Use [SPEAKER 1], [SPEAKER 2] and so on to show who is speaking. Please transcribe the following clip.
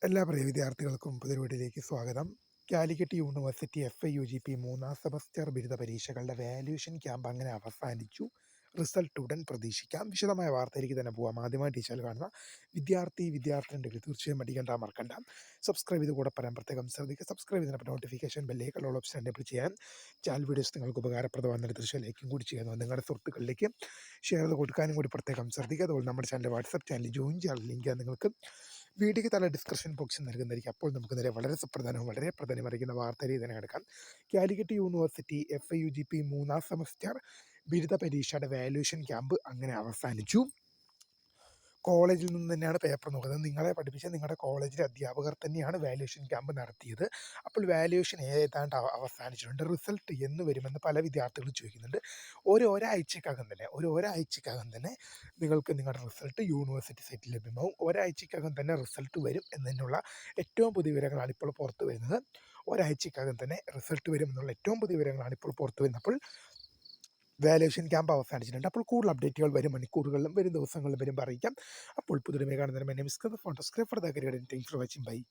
[SPEAKER 1] എല്ലാ പ്രിയ വിദ്യാർത്ഥികൾക്കും പുതിയൊരു വീഡിയോയിലേക്ക് സ്വാഗതം. കാലിക്കറ്റ് യൂണിവേഴ്സിറ്റി FIUGP മൂന്നാം സെമസ്റ്റർ ബിരുദ പരീക്ഷകളുടെ വാല്യുവേഷൻ ക്യാമ്പ് അങ്ങനെ അവസാനിച്ചു. റിസൾട്ട് ഉടൻ പ്രതീക്ഷിക്കാം. വിശദമായ വാർത്തയിലേക്ക് തന്നെ പോവാം. ആദ്യമായി ടീച്ചർ കാണുന്ന വിദ്യാർത്ഥിനികൾ തീർച്ചയായും മറക്കണ്ട. സബ്സ്ക്രൈബ് ചെയ്ത് കൂടെ പറയാൻ പ്രത്യേകം ശ്രദ്ധിക്കുക. സബ്സ്ക്രൈബ് ചെയ്തപ്പോൾ നോട്ടിഫിക്കേഷൻ ബെല്ലേക്കുള്ള ഓപ്ഷൻ എനേബിൾ ചെയ്യാൻ. ചാനൽ വീഡിയോസ് നിങ്ങൾക്ക് ഉപകാരപ്രദമാകുന്ന തീർച്ചയായും ലൈക്കും കൂടി ചെയ്യുന്നു. നിങ്ങളുടെ സുഹൃത്തുക്കളിലേക്ക് ഷെയർ ചെയ്ത് കൊടുക്കാനും കൂടി പ്രത്യേകം ശ്രദ്ധിക്കുക. അതുപോലെ നമ്മുടെ ചാനൽ വാട്സപ്പ് ചാനൽ ജോയിൻ ചെയ്യാൻ ലിങ്ക് നിങ്ങൾക്ക് വീഡിയോയ്ക്ക് തല ഡിസ്ക്രിപ്ഷൻ ബോക്സിൽ നൽകുന്നതായിരിക്കും. അപ്പോൾ നമുക്ക് നേരെ വളരെ സുപ്രധാനവും വളരെ പ്രാധാന്യമറിയിക്കുന്ന വാർത്തയിലേക്ക് തന്നെ കിടക്കാം. കാലിക്കറ്റ് യൂണിവേഴ്സിറ്റി FIUGP മൂന്നാം സെമസ്റ്റർ ബിരുദ പരീക്ഷയുടെ വാല്യുവേഷൻ ക്യാമ്പ് അങ്ങനെ അവസാനിച്ചു. കോളേജിൽ നിന്ന് തന്നെയാണ് പേപ്പർ നോക്കുന്നത്. നിങ്ങളെ പഠിപ്പിച്ച നിങ്ങളുടെ കോളേജിലെ അധ്യാപകർ തന്നെയാണ് വാല്യുവേഷൻ ക്യാമ്പ് നടത്തിയത്. അപ്പോൾ വാല്യുവേഷൻ ഏതാണ്ട് അവസാനിച്ചിട്ടുണ്ട്. റിസൾട്ട് എന്ന് വരുമെന്ന് പല വിദ്യാർത്ഥികളും ചോദിക്കുന്നുണ്ട്. ഒരാഴ്ചക്കകം തന്നെ നിങ്ങൾക്ക് നിങ്ങളുടെ റിസൾട്ട് യൂണിവേഴ്സിറ്റി സൈറ്റിൽ ലഭ്യമാവും. ഒരാഴ്ചക്കകം തന്നെ റിസൾട്ട് വരും എന്നതിനുള്ള ഏറ്റവും പുതിയ വിവരങ്ങളാണ് ഇപ്പോൾ പുറത്തു വരുന്നത്. ഒരാഴ്ചക്കകം തന്നെ റിസൾട്ട് വരും എന്നുള്ള ഏറ്റവും പുതിയ വിവരങ്ങളാണ് ഇപ്പോൾ പുറത്തു വരുന്നത്. അപ്പോൾ വാല്യുവേഷൻ ക്യാമ്പ് അവസാനിച്ചിട്ടുണ്ട്. അപ്പോൾ കൂടുതൽ അപ്ഡേറ്റുകൾ വരും മണിക്കൂറുകളിലും വരും ദിവസങ്ങളിലും വരും അറിയിക്കാം. അപ്പോൾ പുതിയ കാണുന്നതിന് ഫോട്ടോസ്ക്രാഫർ താങ്ക്സ് ഫോർ വാച്ചിങ്. ബൈ.